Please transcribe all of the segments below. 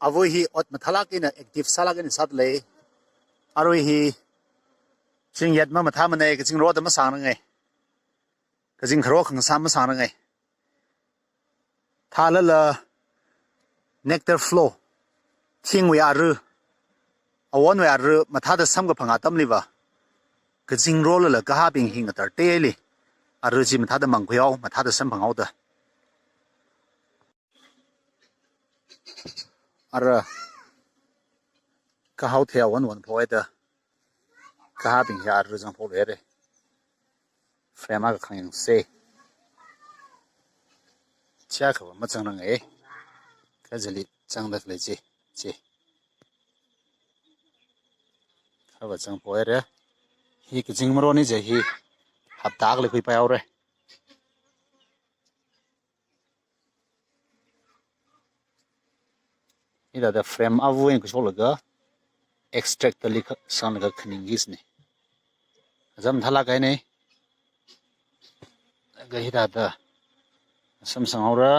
avoi hi ot mathalak in active salak in sat le aroi hi jing yat ma matha ma nei ka jing ro da ma sang ngai ka jing khro khang sam ma sang ngai thala la nectar flow thing we are awon we are matha da sam ga phanga tam li ba ka jing ro la ka ha bing hing tar te li aru ji matha da mang khyo matha da sam phangau da ara ka hau thea wan phoi da ka ha bing ya aru jang phol re frame ga khang se cha ka ma chang nang e ka jali chang da le ji ji ka ba chang phoi re hi ki jing maro ni je hi hap tak le khui pa yaw re ida da frame avu en ko chol ga extract the lik san ga khning gis ni jam thala kai nei ga hi da sam sang aura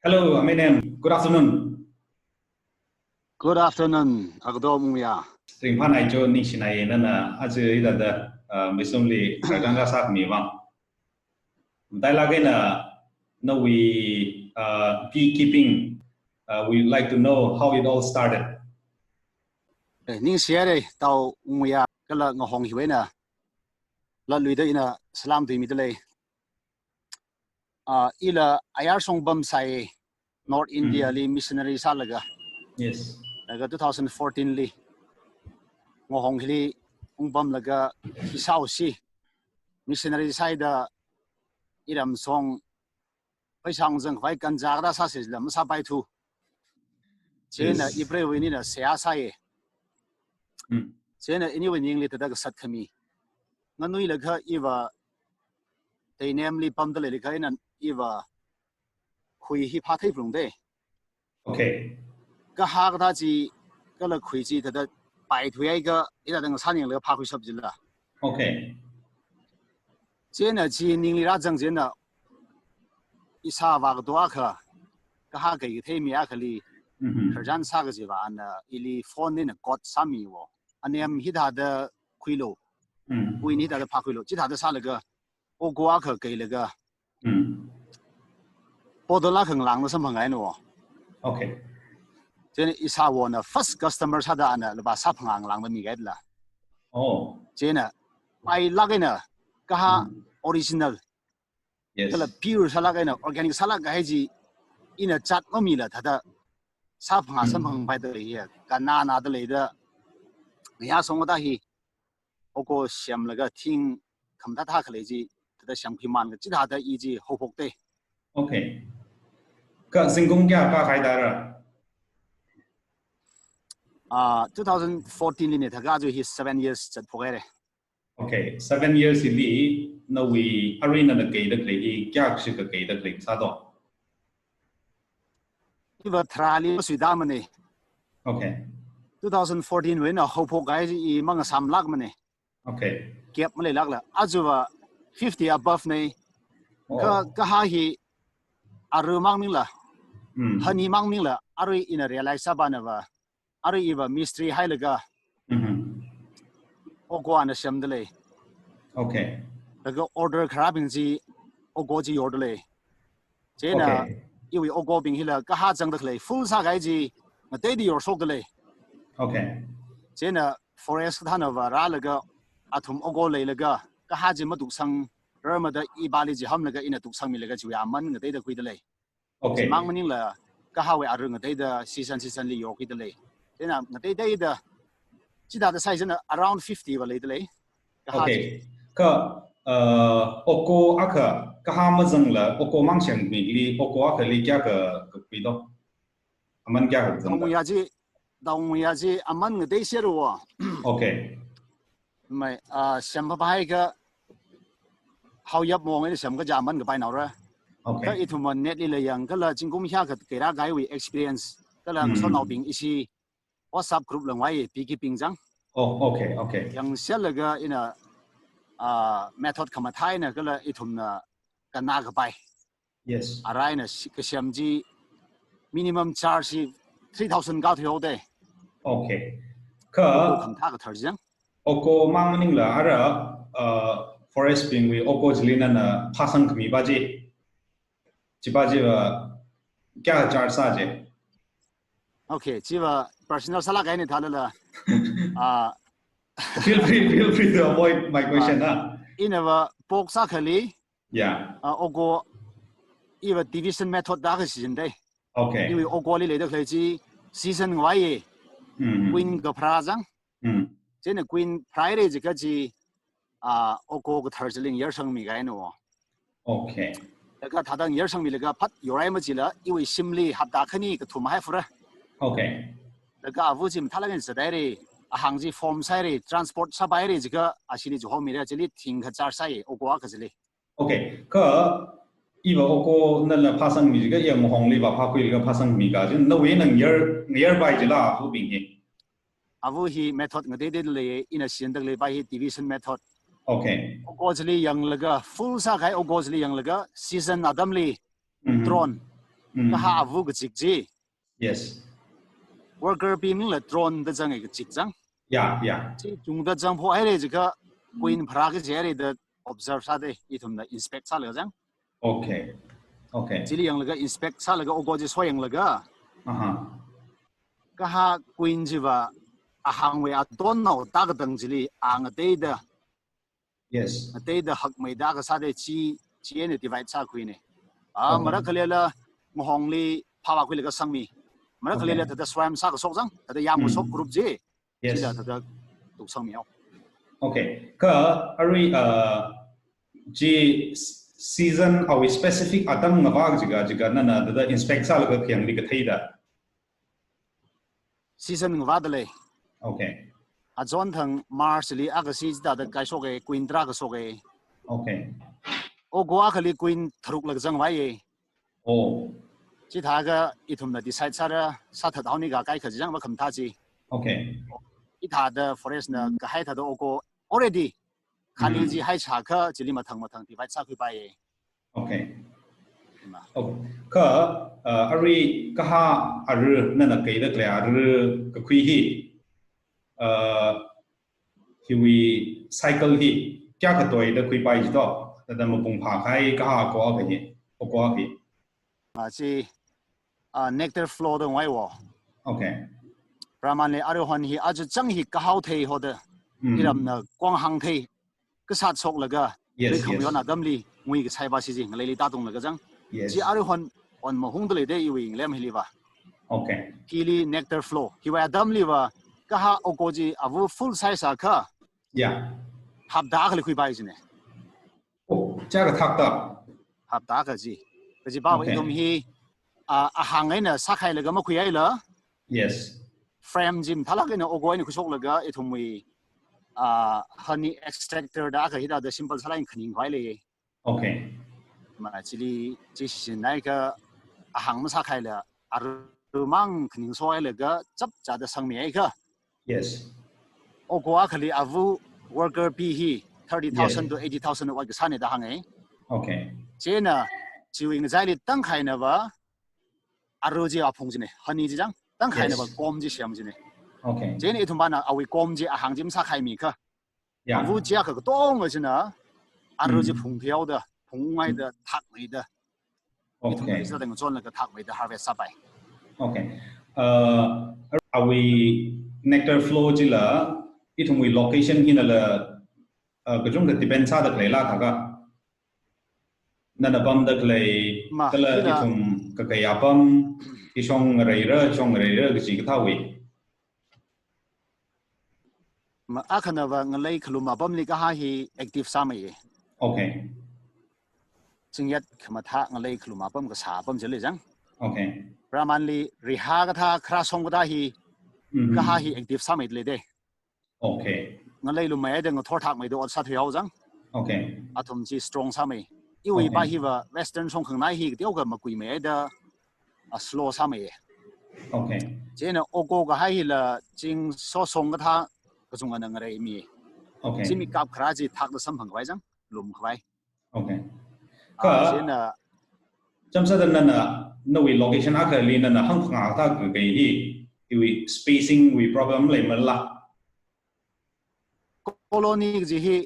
Hello, Aminem. Good afternoon. Good afternoon, Agdom ya. Ring pan ai jo ni sinai na na aje ida da misumli ganga sak mi wang. Dai lage na no we beekeeping. We like to know how it all started. Ning share tau ya kala ngahong hiwe na la lui da ina salam tu mi dele ila ayar song bam sai North India li missionary salaga. Yes. Laga 2014 li ngahong hili bam laga isau si missionary side da iram song pai sang jang vai kan jagda sa se lam sa pai thu chena ibre wini na sia sai chena ini wini li ta da sat khami nganui laga iwa they namely pam da le kai na iwa khui hi pha thai plung de Okay. ka ha ga ji ka la khui ji da pai thu ai ga ida dang san ning le pha khui sab ji la Okay. chena ji ning li ra jang jen na isa wa ga dwa kha ka ha ga yi thai mi a khali kharjan sa ga ji ba an ili phone ni na got sami wo anem hi da da khui lo khui ni da pha khui lo ji da sa la ga o gwa kha kai la ga podola khang lang na sam hangai no Okay. chen isa wo na first customer sa da na ba sa phangang lang da mi ga la Oh. chen ai la ga na ka ha original Yes. kala pure sa la ga na organic sa la ga ji ina chat ma mi la da sa phanga sam phang bai da ye ka na da le da ya song da hi o ko siam la ga thing kham da tha khale ji da siam phi man ga ji da da i ji ho phok te Okay. Ka singkung kya ka khai dara. 2014 li ne thaga jo hi 7 years chat phogere Okay. 7 years ili no we arena na kai da klei kya shi ka kai da klei sa do. iwa thrali suida mane Okay. 2014 when a hopo guy I mang sam lag mane Okay. kep male lag la ajuwa 50 above ne ka ha hi aru mang ming la hani mang ming la aru in a realize sabana wa aru iwa mystery hailaga ogwana shamdale Okay. daga order kharabing ji ogoji order le chena iwi ogo bing hila ka ha jang da khle full sa gai ji mate di yor sok dale Okay. chena forest thana wa ra laga athum ogo le laga ka ha ji ma duk sang rama da ibali ji ham laga ina duk sang mi laga ji ya man ngate da kuidale Okay. mang maning la ka ha we aru ngate da season li yo kuidale chena ngate dai da ji da size na around 50 wa le dale Okay. Ka oko aka ka ha ma jang la oko mang chang mi li oko aka li kya ka pi do aman kya ka jang dong ya ji aman ngate sheru wa Okay. mày xem phải cái hậu nhập mong ấy xem cái zaman cái bài nào ra cái ít mà net đi là yang cái là chính cũng hiểu cái ra cái với experience cái là số nào bình isi WhatsApp group là ngoài beekeeping chẳng okay yang xem là cái ina method kama thay nè cái là ít mà cái na cái bài yes arai nè cái xem gì minimum charge 3,000 cao thiếu đấy okay Oko không thà cái thời gian Oko mang mình là ara forest being we Oko zilina na pasang kami baji chibaji wa kya charge sa je okay chỉ là personal sala cái này thà là feel free to avoid my question na inava pok sa khali yeah Oko iwa division method da cái season đấy okay因为Oko里来的可以 season 外耶 queen 个 prazang 这呢 queen friday 这个是Oko 个 30year 生米个呢哦 okay 那个他的year 生米那个 pat 有来么子了因为心里合大肯尼个图嘛还服了 okay 那个乌金他那个时代的航机 form 赛的 transport 上班的这个是里就后面的这里停个站赛 Oko 个这里 okay 个iba Oko na la pasang mi ga yang hong li ba pa kui ga pasang mi ga jin na we nang year by jila fu bing hi avu hi method ngade de le in a sin de le by division method okay Oko ce li yang laga full sa kai Oko ce li yang laga season adam li drone ka ha avu ga jik ji yes worker beam le drone de jang ge jik jang yeah ji jung de jang pho ai le ji ga queen phra ge je le de observe sa de I thum da inspect sa le jang okay ji li yang laga inspect sa laga Oko ji so yang laga ka ha queen ji ba a hang we a don no ta ga dang ji li ang de de yes de de hak mai da ga sa de chi ne divide sa queen ne mara khale la ngong li pha ba khule ga sang mi mara khale la ta swam sa ga sok jang ta yang mo sok group ji ji da ta tu sang mi okay ka ari ji season or specific atam ngawag jiga na da inspect sa la ga kyang li ga thaida season ngwa da le okay a zon thang March li August da da kai so ge queen dra ga so ge okay Oko a khali queen thruk lag jang wai ye oh chi tha ga I thum na decide sa ra sa tha daw ni ga kai kha jang ba kham tha ji okay I tha da forest na ga hai tha da Oko already khali ji hai cha kha ji li ma thang divide sa khu ba ye okay ka ari ka ha aru na na kai da kle aru ka khui hi hiwi cycle hi kya ka toy da khui pai ji to da ma pung pha khai ka ha ko ga ni ko hi ji nectar flow da wai wo okay Brahman le aru hon hi aju chang hi ka hau thei ho da iram na kwang hang thei ka sat sok la ga yes kham yo na dam li ngui ga chai ba si ji ngai li ta tung la ga jang ji aru hon on ma hung de le de I wi lem hi li ba okay kili nectar flow hi wa dam li ba ka ha Oko ji avu full size a kha yeah hab da khali khui bai ji ne oh cha ga thak ta hab da ka ji ba wi dum hi a hang ai na sa khai la ga ma khui ai la yes frame jim thala ga na Oko ni khu sok la ga I thum wi honey extractor da ka hi da simple sala in khning hwai le okay ma chili ji sin nai ka a hang ma sa khai la ar mang khning so ai la ga chap cha da sang mi ai ka yes Oko a khali avu worker p hi 30,000 to 80,000 wa ga sa ne da hang ai okay chena chiwing zai li tang khai na ba aru ji a phung ji ne honey ji jang tang khai na ba kom ji siam ji ne okay chena I thum ba na awi kom ji a hang jim sa khai mi ka yeah avu ji a ka tong ga ji na aru ji phung phiao da phung ngai da thak mai da okay sa dang zon la ka thak mai da harvest sa bai okay awi nectar flow jila itungwi location hina la kajung da depend sa da klela thaga nana bam da klei kala itum kakayapam chong reira gi ka thawi ma akhana wa ngalai khluma bam li ka ha hi active sa mai okay chingyat khama tha ngalai khluma bam ka sa bam jele jang okay Brahmanli riha ka tha khra song ka hi ka ha hi active sa mai le de okay ngalai lu mai dang thor thak mai do sa thiau jang okay athum chi strong sa mai iwi ba hi wa western song khang nai hi tiau ga ma kui mai da a slow sa mai okay chena ogo ga hai la ching so song ga tha ka chung an ngai mi okay chimi kap khra ji thak da sam phang bai jang lum khwai okay ka chena cham sa dan na no we location a ka li na hang nga ta ga ge hi iwi spacing we problem le ma la colony ji hi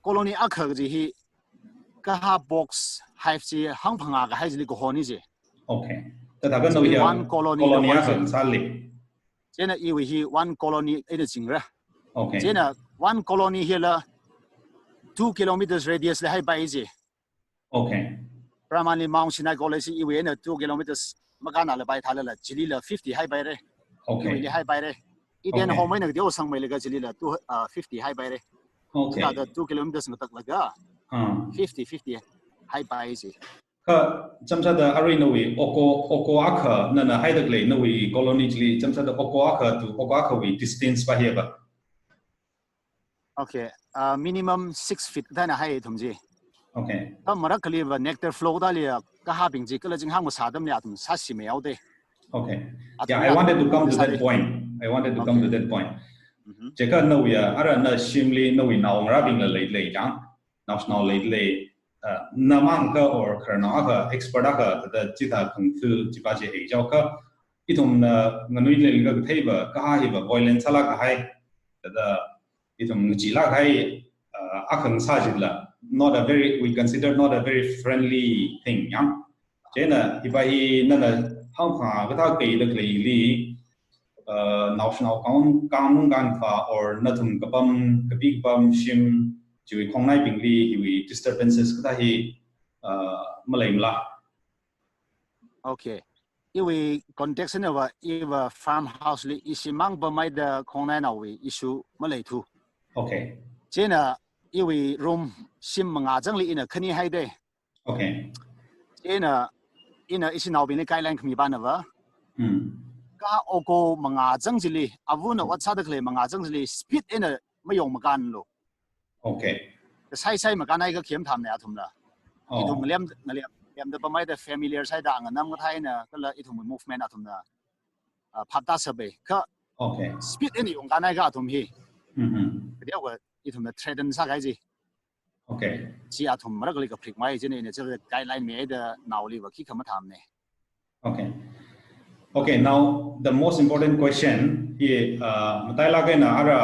colony a kha ji hi ka ha box hive ji hang phanga ga hai ji ko honi ji okay ta da ga no ya one colony a ka sa li chena iwi hi one colony in the jingra okay chena one colony here la 2 kilometers radius le hai bai ji okay Pramani Mount Sinai College iwi na 2 kilometers magana le bai thala la chili la 50 hai bai re okay iwi le hai bai re iden ho mai na dio sang mai le ga chili la 50 hai bai re okay da 2 kilometers ngatak la ga 50 hai bai ji ka cham sa da ari no we oko akha na hai da le no we colony li cham sa da oko akha we distance ba he ba okay minimum 6 feet da na hai thum ji okay ka marak kali ba nectar flow da le ka ha bing ji kala jing hang sa dam le atum sa si me yaw de okay yeah I wanted to come to that point cheka no we ara na shimli no we now rabing le jang national le namang ka or karna ka expert ka da chita kung fu jiba je he jaw ka itum na nganui le ga thei ba ka hi ba boilen sala ka hai da itum ji la kai akhang sa ji la not a very we consider not a very friendly thing yang chena iba hi na na hang kha ga ta ke le li national kaung gan fa or nathum kapam kapi pam shim chui khong nai ping li hi disturbances ka hi malai mla okay iwi context na wa iwa farmhouse li isimang ba mai da khong nai na wi issue malai thu okay chena iwi room sim nga jang li ina khani hai de okay chena ina isinau bi ni guideline khmi ba na wa ka oko manga jang jili avuna watsa da kle manga jang jili speed ina mayong makan lo okay sai sai makan ai ga khem tham ne athum la idum lem da ba mai da familiar sai da ang nam ga thai na kala idum movement athum na phata sabe ka okay speed ina yong kan ai ga athum hi dia wa idum na threaten sa ga ji okay ji athum marak li ka phrik mai ji ne che guideline me da nauli wa ki khama tham ne okay okay now the most important question here matai la ga na ara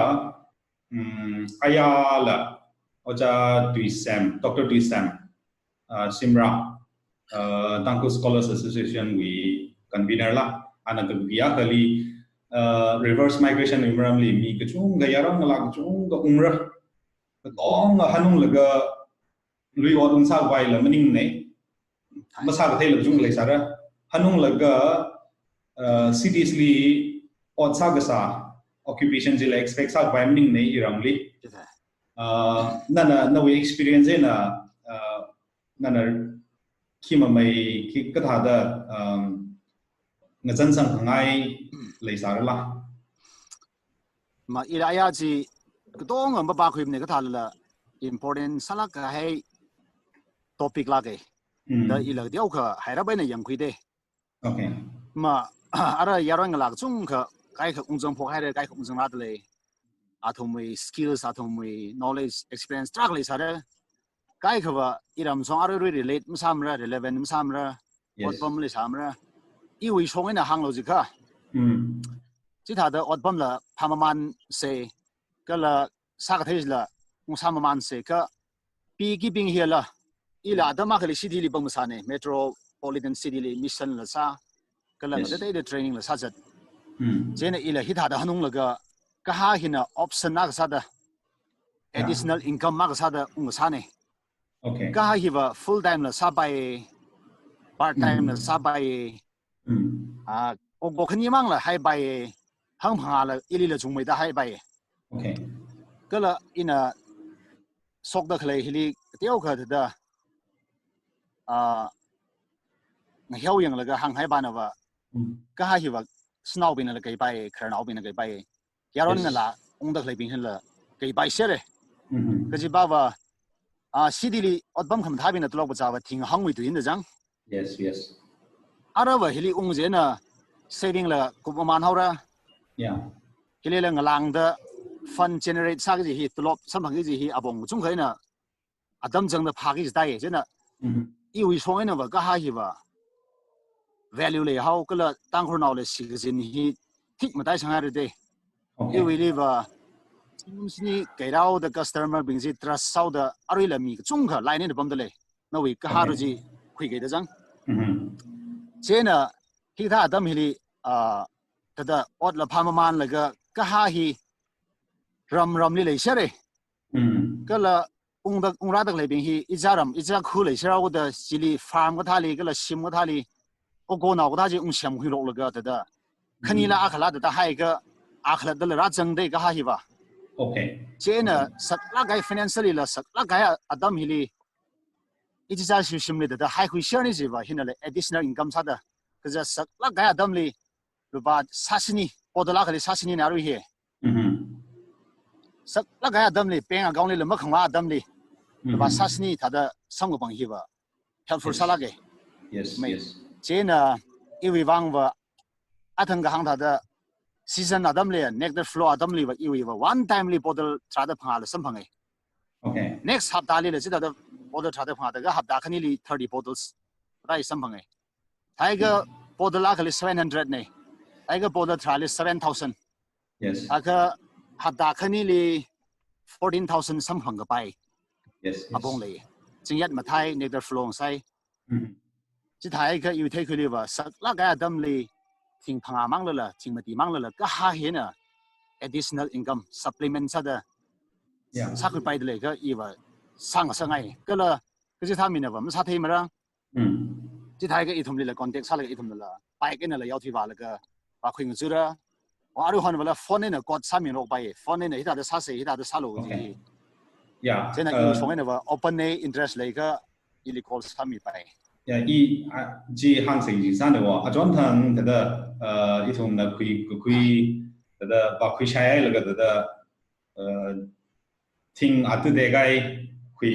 ayala oja Duisam Dr. Duisam Simra Tangku Scholars Association we convener la anaga biya kali reverse migration imramli mi kachung ga yarang la kachung ga umra dong hanung laga lui odun sa wai la maning nei masa ga thai la jung le sara hanung laga seriously od sa ga sa occupation jila expect sa wai maning nei iramli na we experience na kima mai ki katha da ngazan sang ngai le sar la ma iraya ji kdong am ba khim ne ka thala important sala ka hai topic la ge da ila diau kha haira bai na yang khui de okay ma ara yarang la chung kha kai kha ungjang pho hai de kai kha ungjang la de athomui skills athomui knowledge experience struggle sare kai khawa iram song are relate msamra relevant msamra otbam le samra iwi song ina hang logic kha chi tha da otbam la phamaman se kala sak thais la musamaman se ka pi giving here la ila da ma khali city li bang masane metropolitan city li mission la sa kala da da training la sa jat jena ila hi tha da hanung la ga kaha hina option na sa da additional income ma sa da sa ne okay kaha hi ba full time la sa bai part time la sa bai o khani mang la hai bai hang phanga la ili la chung mai da hai bai okay kala ina sok da khlai hili tiau kha da na hiao yang la ga hang hai ba na ba kaha hi ba snow bin la kai bai khar nau bin la kai bai yaron na la ung dak leibing hela kai bai sere ka ji ba wa sidili otbam kham thabi na tlok bacha wa thing hangwi tu in da jang yes yes ara wa hili ung je na saving la kupaman haura yeah hili la ngalang da fund generate sa ji hi tlop samphang ji hi abong chung khai na adam jang da phagi dai je na i wi song ina wa ka ha hi wa value le how kala tang khur naw le si jin hi thik matai sang ha de i wi li wa ni kai rao da customer bing ji trust sau da ari la mi chung kha line ni bam da le na wi ka ha ru ji khui ge da jang je na hi tha adam hi li ta da ot la phama man la ga ka ha hi ram li le shere kala ung ra dak le bing hi iza khu le shere da sili farm ga thali kala sim ga thali o go na ga ji ung siam hui lo la ga da khani la akhala da hai ga akhala da ra jang de ga ha hi ba okay chena sakla gai financially la sakla gai adam hi li iza sim le da hai hui share ni ji ba hin le additional income sa da ka sakla gai adam li ruba sasini podala khali sasini na ru hi sakla gai adam li peng account li ma khangwa adam li ruba sasini tha da sang bang hi ba helpful sala ge yes yes chena iwi wang wa athang ga hang tha da season adam le nectar flow adam li wa iwi wa one time li bottle tra da phang la sam phang okay next hafta li le chi da bottle tra da phang da ga hafta khani li 30 bottles rai sam phang thai ga bottle la khali 700 ne thai ga bottle tra li 7000 yes aga hafta khani li 14000 sam phang ga pai yes abong le jingyat mathai nectar flow sai chi thai ga yu thai khuli wa sak la ga adam li thing phanga mang la thing mati mang la ka ha he na additional income supplement sa da sa khu pai de le ga i wa sang sangai ka la ka ji tha mi na wa ma sa thai ma ra chi thai ga i thum li la contact sa la i thum la pai ke na la yaw thi ba la ga ba khwing zu ra wa ru hon wala phone na got sa mi ro pai phone na hi da sa se hi da sa lo ji yeah je na i song na wa open ne interest le ga i li call sa mi pai ya i ji hang sei ji san de wa a jon thang da i thum na kui da ba kui shai ai la ga da thing at de gai kui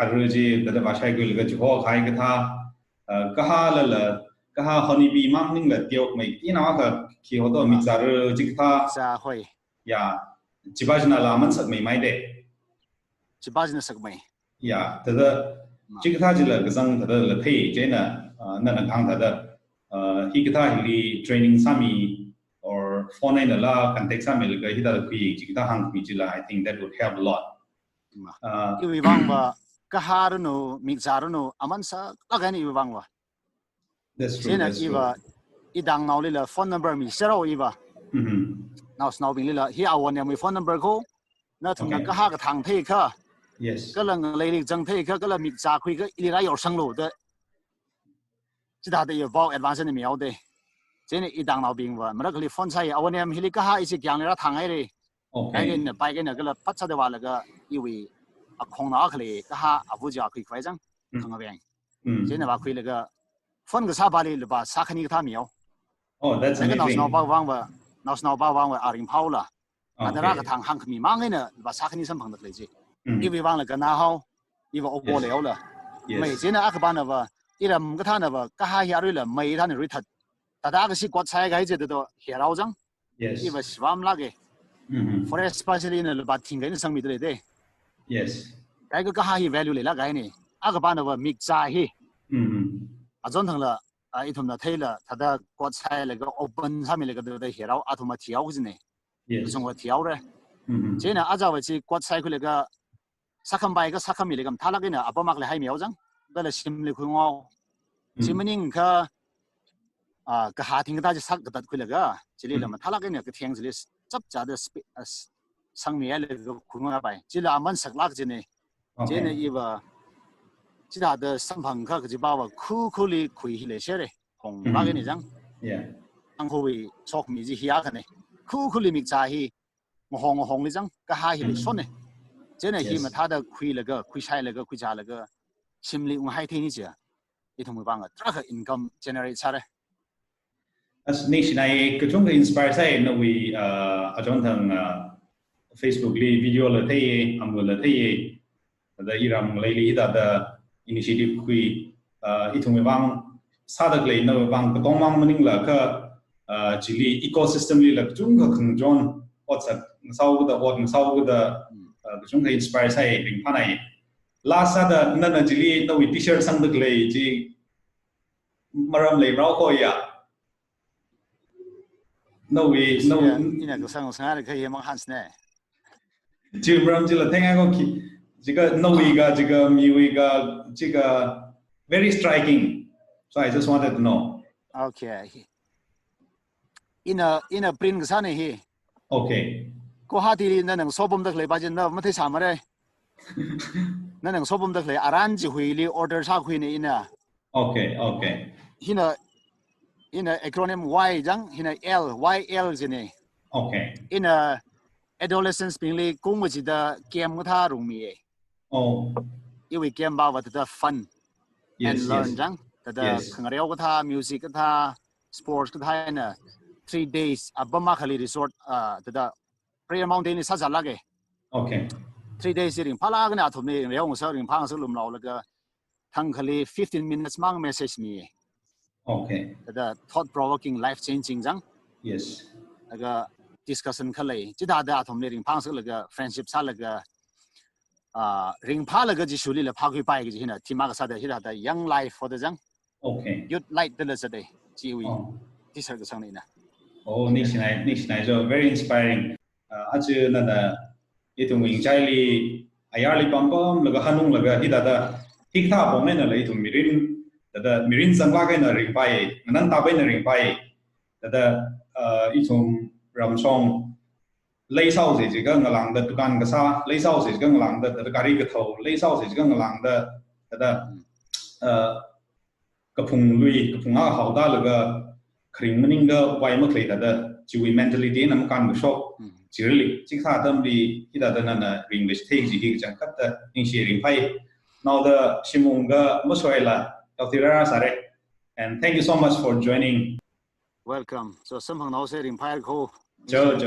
a ru ji da ba shai kui la ga ji ho khai ga tha ka ha la ka ha honi bi mang ning la tiok mai ti na ka ki ho to mi za ru ji tha sa hoi ya ji ba jna la man sak mai mai de ji ba jna sak mai ya da这个他这个上他的了配这呢那能看他的一个他里 training 上面 or phone 呢啦 contact 上面那个他的可以这个他行可以了 I think that would help a lot 因为忘吧个哈人no米扎人no aman sa la ga ni忘吧 that's true 现在伊吧一当脑里了 phone number 米写了伊吧now 病里了 he 我呢咪 phone number ko 那同那个哈个堂配客yes 个人来力整配个人米扎亏个伊拉有生路的其他的有包 advance 的苗的这呢一当脑病吧没那个里 phone 菜我呢咪里个哈一些讲了堂来的 okay 那个拜个那个了发出的话那个因为啊空脑壳里个哈啊不就亏快张空个病这呢话亏那个 phone 个啥巴里了吧啥肯定他苗 oh that's amazing 那个脑包忘吧脑包忘吧阿林抛了啊那个堂行可米忙的呢把啥肯定身旁的累积因为忘了个拿好因为我过了了每天呢阿个班的吧一人唔个他呢吧个哈下瑞了每他呢瑞他大个是国菜个这都下老张因为希望那个for especially 呢把听个生命的对 yes 那个哈 value 来那个呢阿个班的吧 mix 在嘿啊总成了啊一同的推了他的国菜那个 open 上面那个都下老啊同嘛调是呢中国调的这呢阿早为是国菜那个사칸 바이가 사칸 밀리감 탈락이네 아빠 막래 하이 미오장 그래 심리 궁어 지문인 그 하팅 다지 삭 그다 그래가 질리면 탈락이네 그 땡질리 짭자데 상미엘 그 궁어 바이 질라 한번 삭락지네 제네 이바 지다的상방가 그지 바와 쿠쿠리 쿠이히레 셔레 공락이니장 예 한국의 속미지 히야가네 쿠쿠리 믹자히 홍리장 그 하히리 손네这呢，他们他的亏那个亏菜那个亏家那个心里我还听你讲，一同没办法，这个 income generate 出来。as nation ai cái trong cái inspire sai nó vì ở trong thằng Facebook li video la thei amul la thei da iram leili da initiative kui ithung wang sadak lei no wang tong mang maning la ka chili ecosystem li la chung ka khung jon whatsapp sau da what sau da chung ka inspire sai ring phanai last da na chili no t-shirt sang dak lei ji maram lei rao ko ya no ina ko sang sang ka yemang hans ne ji maram ji la thenga ko ki jiga no ga jiga mi ga jiga very striking. So I just wanted to know. Okay. In a print sana hi. Okay. Ko hati na nang sobom dak le ba jin na mathai samare. Na nang sobom dak le aran ji hui li order sa hui ni ina. Okay, okay. Hina acronym Y jang hina L YL jini. Okay. In a adolescence being li kung ji da game tha rung mi. Oh. Iwi game ba wat da fun. Yes, and learn yes. jang tada khangreo ka tha music ka tha sports ka tha na 3 days abama khali resort tada prayer mountain ni sa sa lage Okay. 3 days ring phala ga na thom ni reong sa ring phang sa lum law la thang khali 15 minutes mang message mi Okay. tada thought provoking life changing jang Yes. aga discussion khalai chida da thom ni ring phang sa la friendship sa la ring phala ga ji shuli la phagui pai ga hina thima ga sa da hira da young life for the jang Okay. youth light the sa day ji wi Oh. ti sa ga sang ni na Oh, nice so very inspiring. Aju na da itu wing chaili ayarli pampam laga hanung laga hidada hikta bomen na itu mirin sangla ga na ring pai nan ta bai na ring pai da itu ramsong lấy sau thì chỉ có ngang được tukan cái sa lấy sau thì chỉ có ngang được cái cari cái thầu lấy sau thì chỉ có ngang được cái phùng áo hậu ta là cái khring mình cái vay mất lấy đó chỉ vì mentality nằm can một số chỉ là chỉ khác tâm đi khi đó là English thế gì thì chẳng cắt những gì riêng phải now the simung cái mất xoay là tao thì ra sao đấy and thank you so much for joining welcome so somehow now say riêng phải ko chờ